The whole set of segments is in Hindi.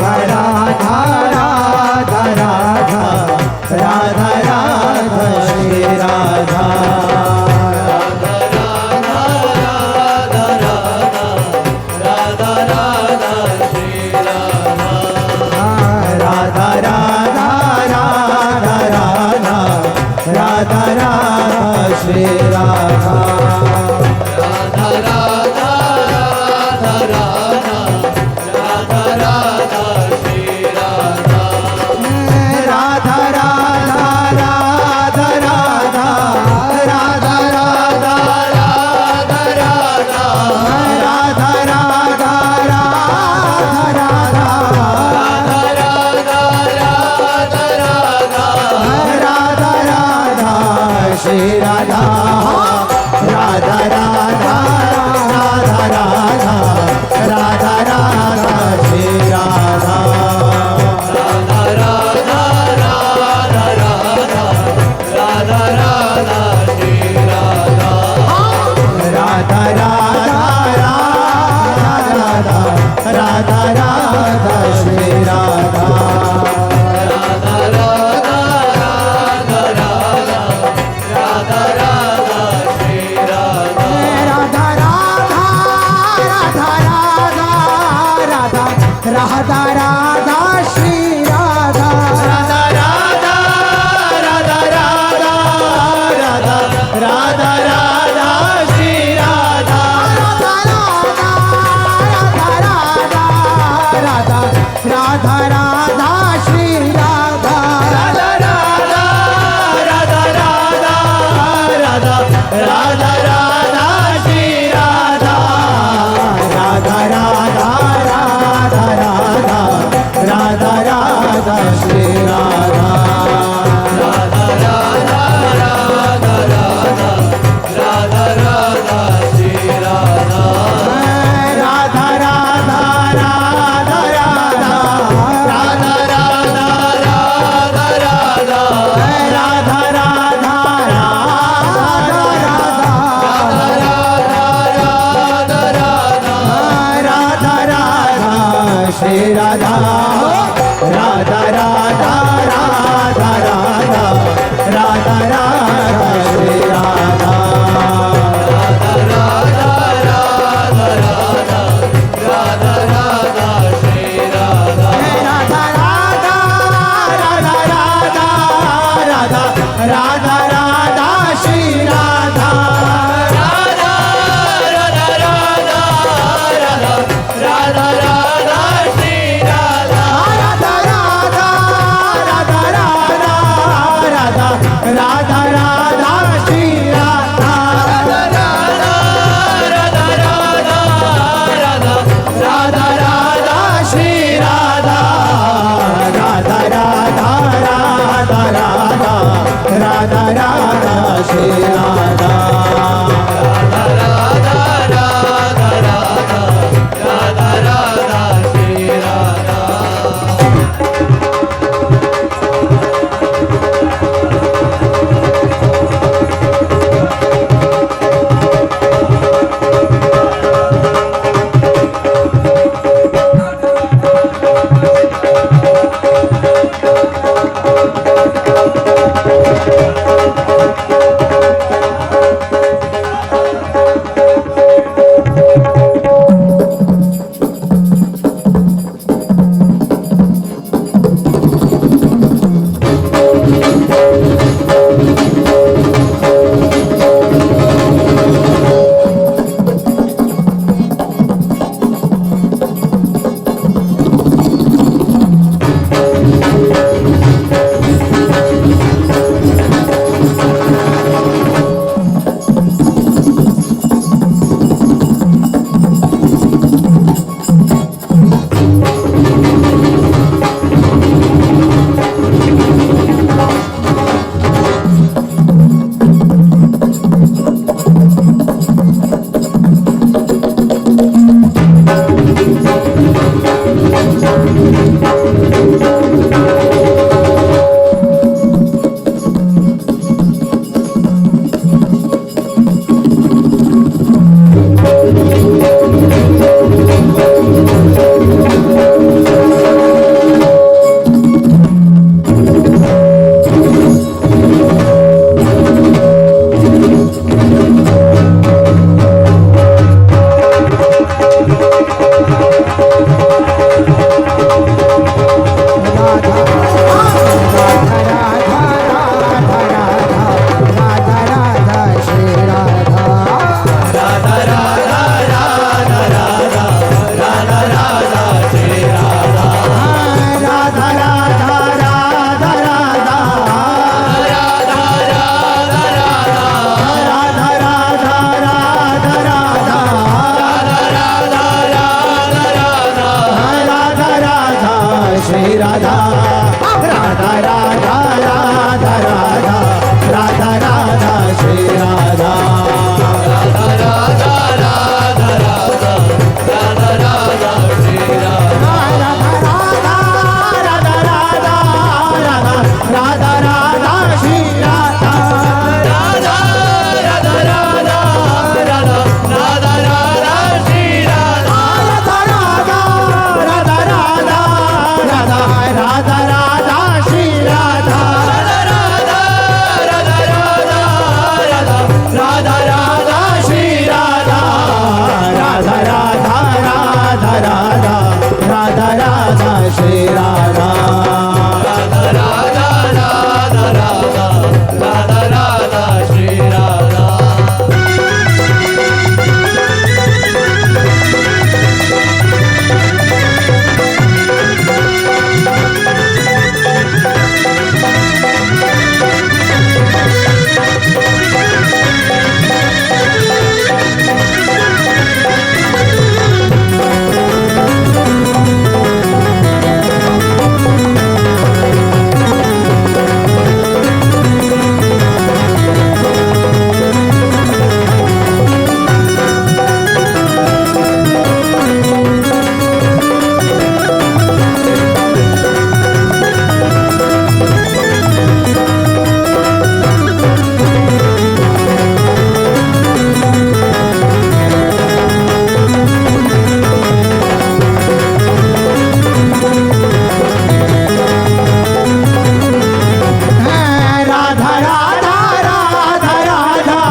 राधा राधा राधा राधा राधा श्री राधा राधा राधा श्री राधा राधा राधा राधा राधा राधा राधा श्री राधा राधा राधा राधा राधा राधा राधा राधा राधा राधा राधा श्री राधा राधा राधा राधा राधा राधा राधा श्री राधा राधा राधा राधा राधा राधा राधा श्री राधा राधा राधा राधा राधा राधा श्री राधा राधा राधा श्री राधा राधा राधा राधा राधा राधा राधा राधा श्री राधा राधा राधा राधा राधा राधा श्री राधा राधा राधा राधा राधा राधा राधा राधा श्री राधा राधा राधा राधा राधा श्री राधा राधा राधा राधा राधा राधा राधा श्री राधा राधा राधा राधा राधा राधा राधा राधा राधा राधा राधा राधा राधा श्री राधा राधा राधा राधा राधा राधा राधा श्री राधा राधा राधा राधा राधा राधा राधा श्री राधा राधा राधा राधा राधा राधा राधा राधा श्री राधा राधा राधा राधा राधा राधा राधा श्री राधा राधा राधा राधा राधा राधा राधा राधा श्री राधा राधा राधा राधा राधा राधा राधा श्री राधा राधा राधा राधा राधा राधा राधा श्री राधा राधा राधा राधा राधा राधा राधा श्री राधा राधा राधा राधा राधा राधा राधा राधा श्री राधा राधा राधा राधा राधा राधा राधा श्री राधा राधा राधा राधा राधा राधा राधा श्री राधा राधा राधा राधा राधा राधा राधा श्री राधा राधा राधा राधा राधा राधा श्री राधा राधा राधा राधा श्री राधा राधा राधा राधा राधा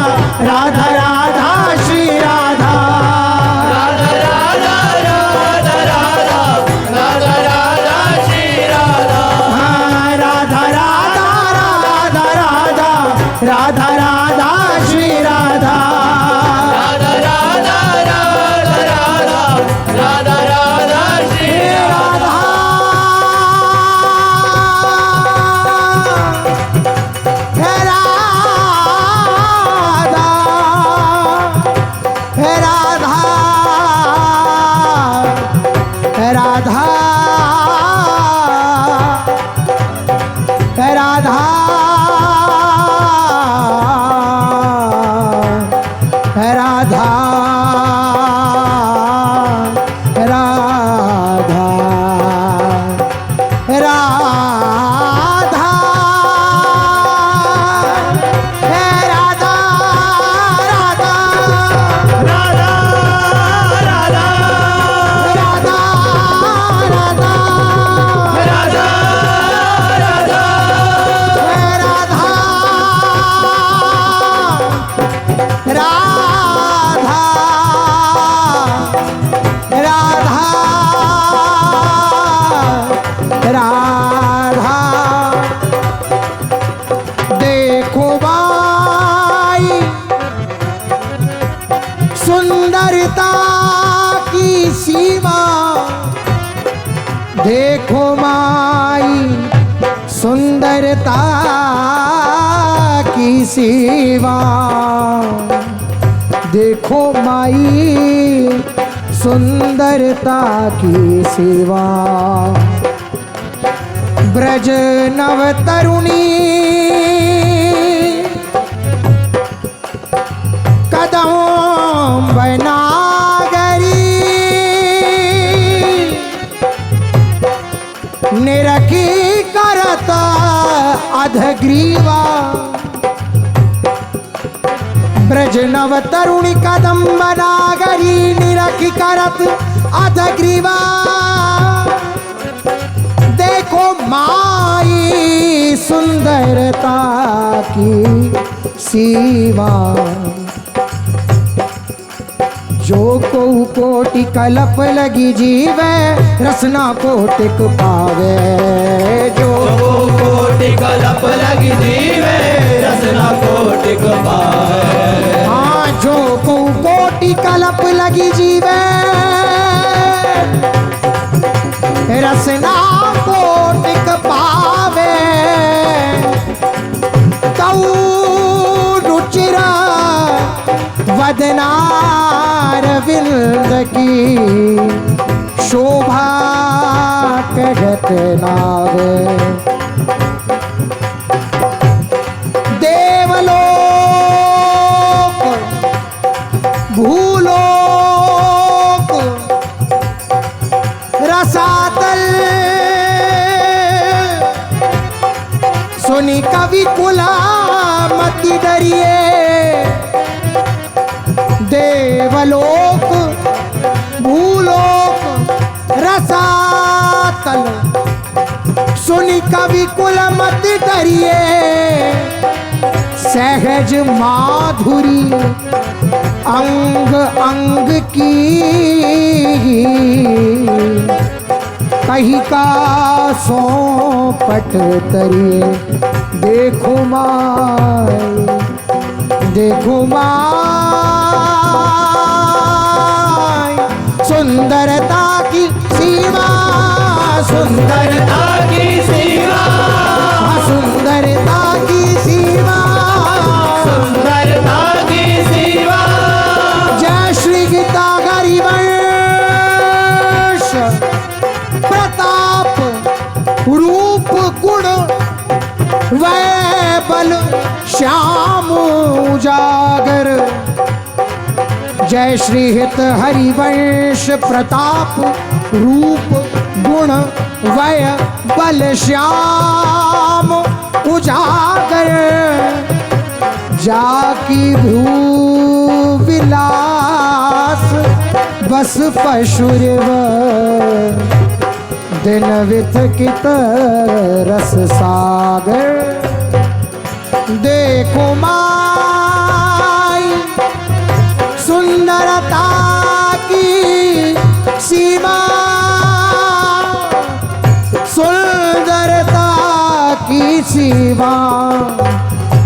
राधा राधा श्री राधा राधा राधा राधा राधा राधा राधा श्री राधा राधा राधा श्री राधा राधा राधा राधा राधा राधा राधा श्री राधा हे राधा हे राधा हे राधा राधा राधा राधा राधा राधा राधा देखो भाई सुंदरता की सीमा देखो माई सुंदरता की सीमा देखो माई सुंदरता की सेवा ब्रज नव तरुणी कदम बनागरी निरखी करत अधग्रीवा ब्रज नव तरुणी कदम बनागरी निरखी करत अधग्रीवा देखो माई सुंदरता की सीमा जो को कोटि कलप लगी जीवे रसना कोटिक पावे जो कोटि कलप लगी जीवे रसना कोटिक पावे हाँ जो को कोटि कलप लगी जीवे रसना कोटिक पावे कऊ रुचिरा वदनार विंद की शोभा कह दैत्य नाग। देवलोक भूलोक रसातल सुनी कवि कुला मति डरिए। देवलोक भूलोक रसातल सुनी कवि कुल मति डरिए। सहज माधुरी अंग अंग की कही का सौंपट तरिए। देखो माय देखो माय सुंदरता की सीमा। सुंदरता की सीमा सुंदरता की सीमा सुंदरता की सीमा। जय श्री गीता हरिवंश प्रताप रूप गुण वै बल श्याम उजागर। जय श्री हित हरिवंश प्रताप रूप गुण वै बल श्याम उजागर। जाकी भ्रू विलास बस पशुरव दिन विथ कित रस सागर। देखो माई सुंदरता की सीमा सुंदरता की सीमा।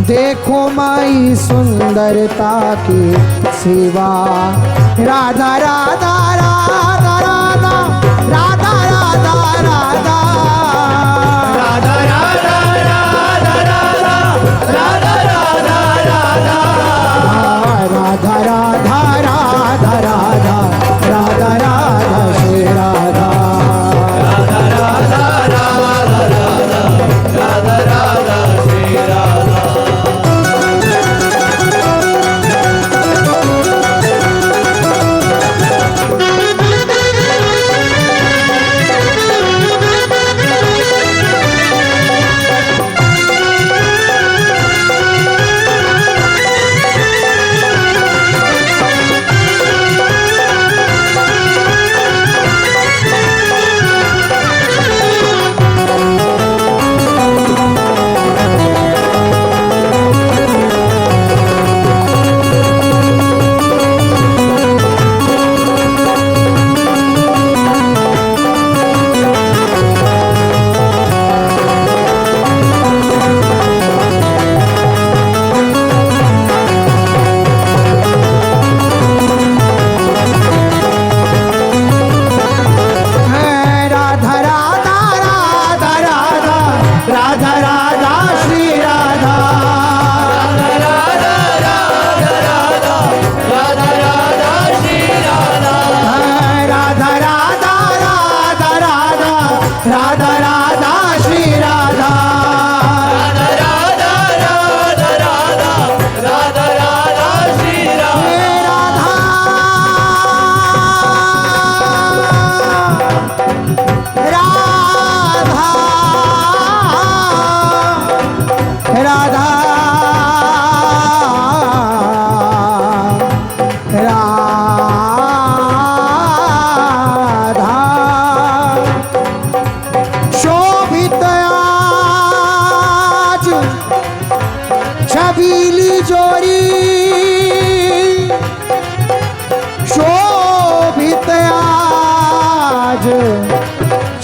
देखो माई सुंदरता की सीमा। राधा राधा राधा राधा राधा राधा राधा राधा राधा राधा राधा राधा राधा राधा राधा राधा राधा राधा राधा श्री राधा राधा राधा राधा राधा राधा राधा श्री राधा।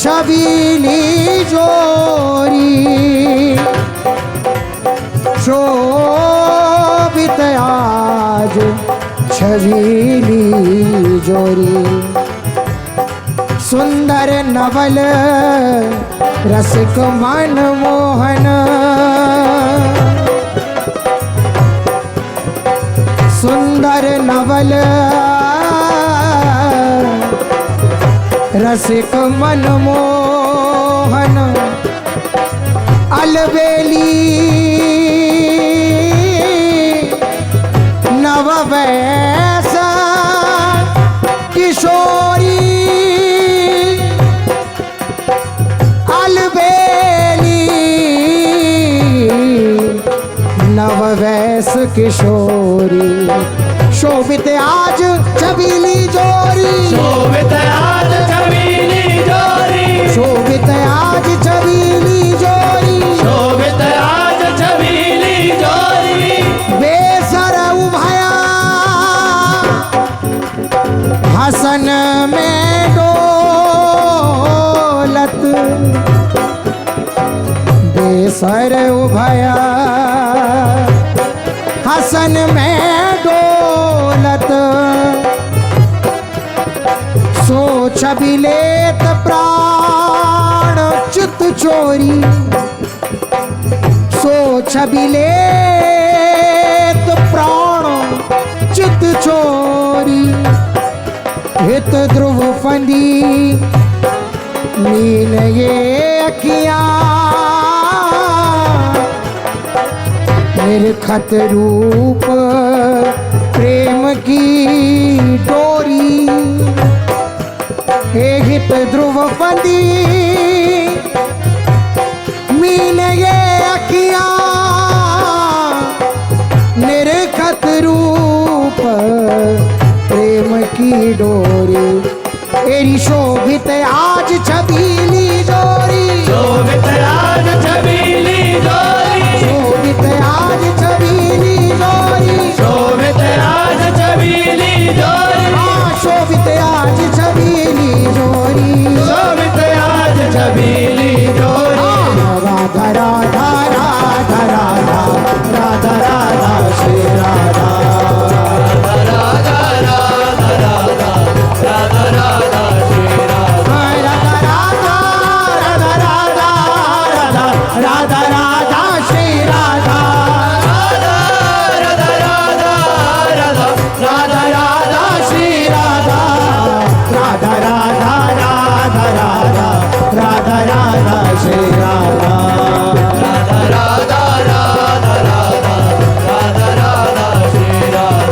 छबीली जोरी शोभित आज छबीली जोरी सुंदर नवल रसिक मन मोहन सुंदर नवल रसिक मन मोहन मोहन अलबेली नववैस किशोरी अलबेली नववैस किशोरी शोभित आज छबीली जोरी शोभित आज छबीली जोरी शोभित आज छबीली जोरी शोभित आज छबीली जोरी बेसर उभया हसन में डोलत बेसर उभया हसन में डोलत सो छबिलेत प्राण चित चोरी सो छबिलेत प्राण चित चोरी हित ध्रुव फंदी नील ये अखियां निरखत रूप प्रेम की डोरी हे हित ध्रुव फंदी मीन ये अखियां निरखत रूप प्रेम की डोरी एरी शोभित आज छबीली जोरी शोभित आज छबीली जोरी शोभित आज छबीली जोरी शोभित आज छबीली जोरी शोभित आज छबीली जोरी शोभित आज छबीली जोरी राधा राधा राधा राधा राधा राधा श्री राधा राधा राधा राधा राधा राधा श्री राधा राधा राधा राधा राधा राधा राधा श्री राधा राधा राधा राधा राधा राधा श्री राधा राधा राधा राधा राधा राधा राधा श्री राधा राधा राधा राधा राधा राधा राधा श्री राधा राधा राधा राधा राधा राधा राधा श्री राधा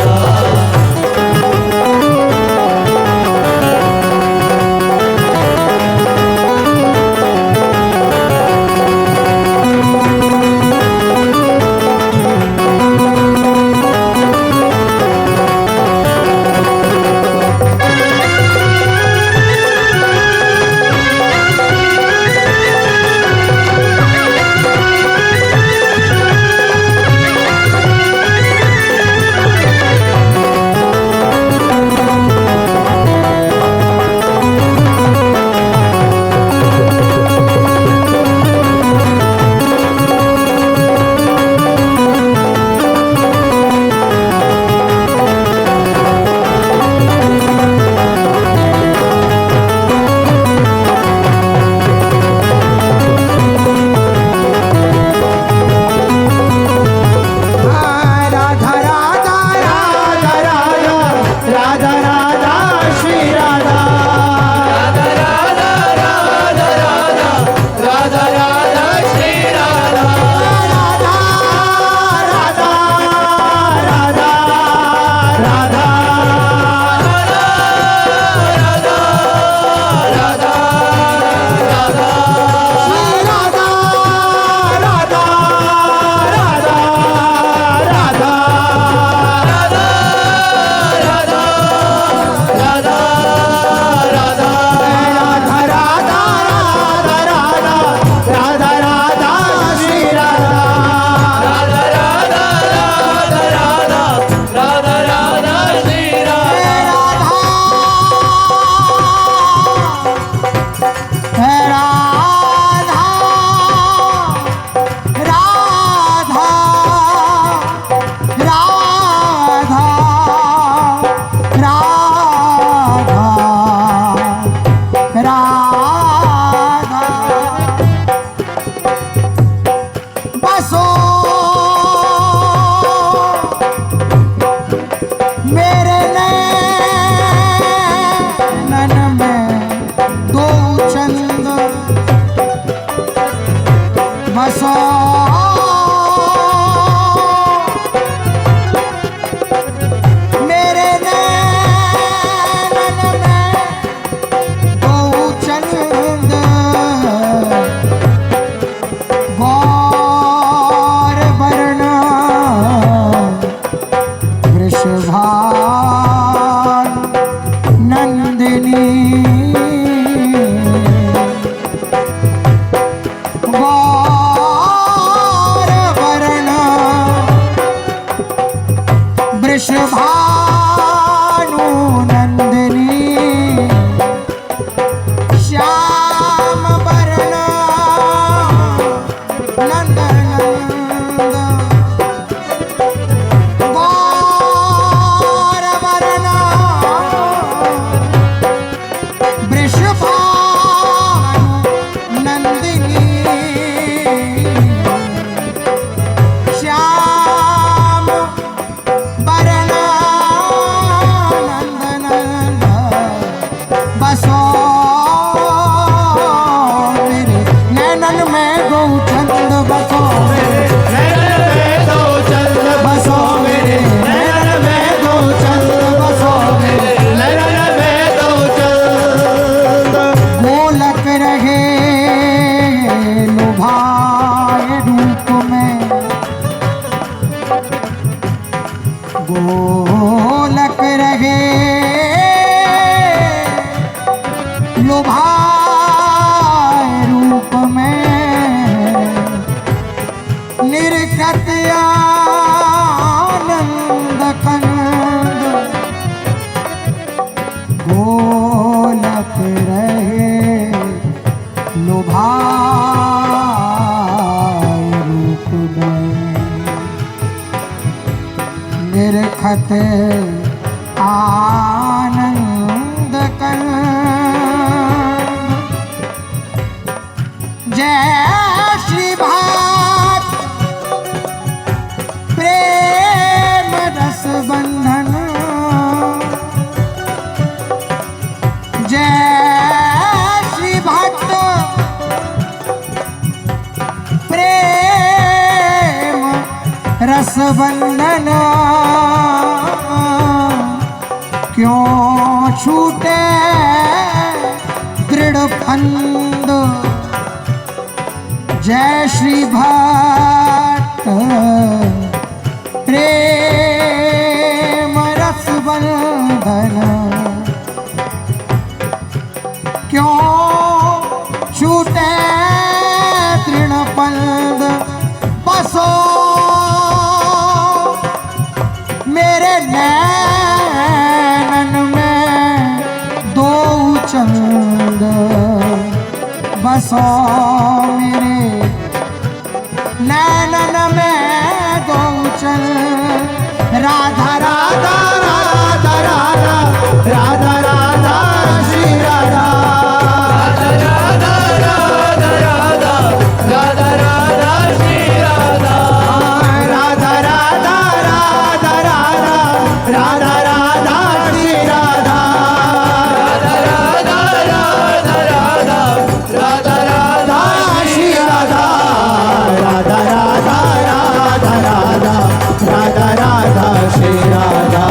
राधा राधा राधा राधा राधा राधा श्री राधा राधा राधा राधा राधा श्री राधा राधा राधा राधा राधा राधा राधा श्री राधा राधा राधा राधा राधा राधा श्री राधा बसो मेरे नैनन में दो चंद श्याम वरण नंद नंद गौर वरण वृषभानु नंदिनी श्याम वरण नंद नंद बसो मेरे नैनन में गौचंद बसो नैनन में गौचंद बसो मेरे नैनन में गौचंद बसो मेरे नैनन में गौचंद गोलक रहे लुभाए रूप में गोलक रहे लुभाए रूप में निरखत आनंद कंद गोलक रहे लुभाए रूप में निरखत आनंद कंद जय श्री भाट प्रेम रस बंधन जय श्री भक्त प्रेम रस बंधन क्यों छूटे दृढ़ फंद जय श्री भक्त प्रेम रस बंधन क्यों छूटे तृणपंद बसो मेरे नैनन में दो चंद बसो मेरे नैनन में दो चंद राधा राधा राधा राधा राधा राधा श्री राधा राधा राधा राधा राधा राधा श्री राधा राधा राधा राधा राधा राधा राधा श्री राधा राधा राधा राधा राधा राधा राधा श्री राधा राधा राधा राधा राधा राधा राधा श्री राधा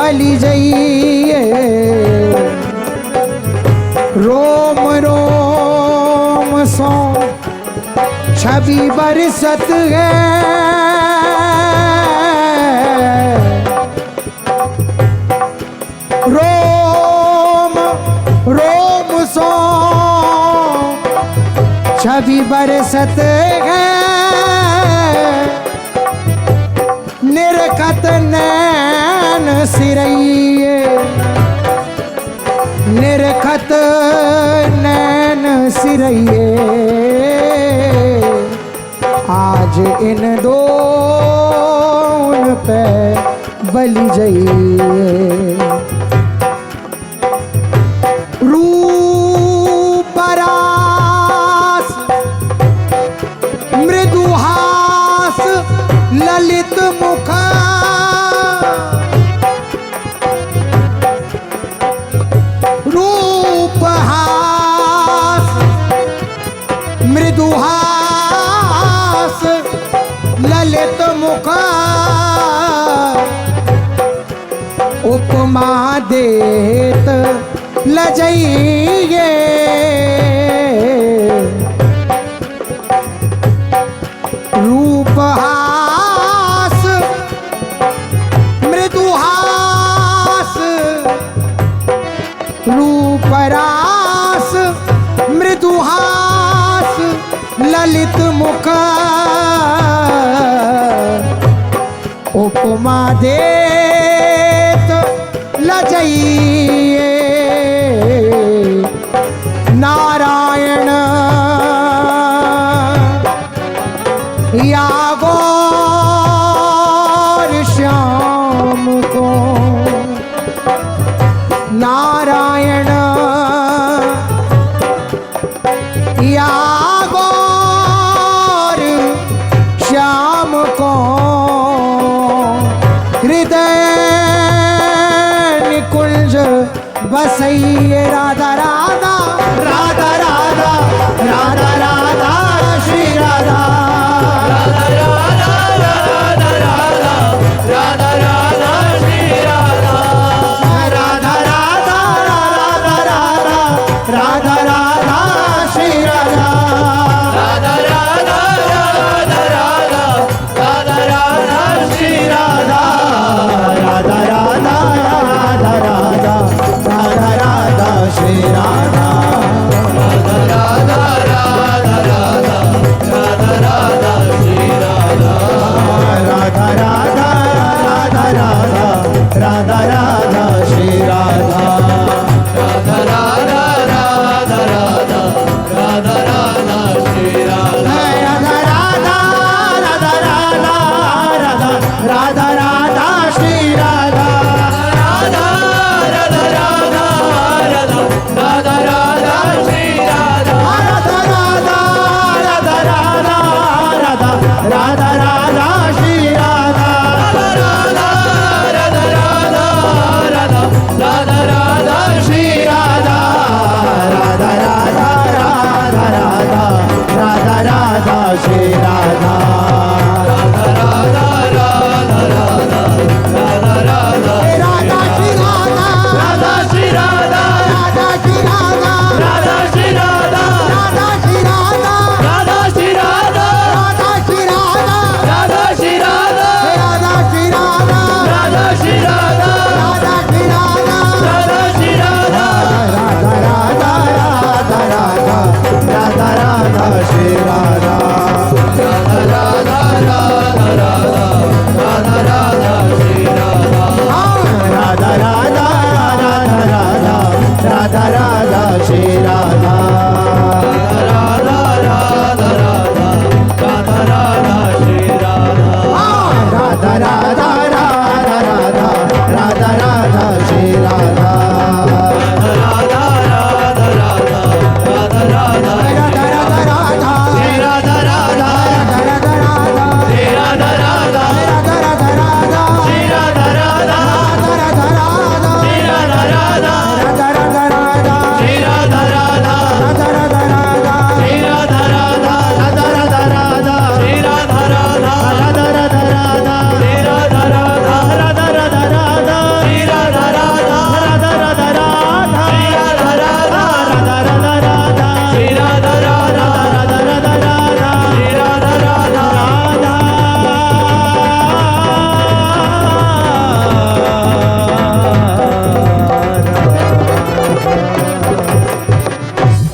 बलि जइए रोम रोम सो छवि बरसत है रोम रोम सो छवि बरसत है निरखत नैन सिरइए निरखत नैन सिरइए आज इन दोन पे बलि जइए रूपरास मृदुहास ललित मुख रूपहास मृदुहास ललित मुख उपमा देत लजइए रूपहास मृदुहास रूपरास मृदुहास ललित मुख उपमा देत लजइए नारायण या गौर श्याम को नारायण या गौर श्याम को हृदय निकुंज बसइए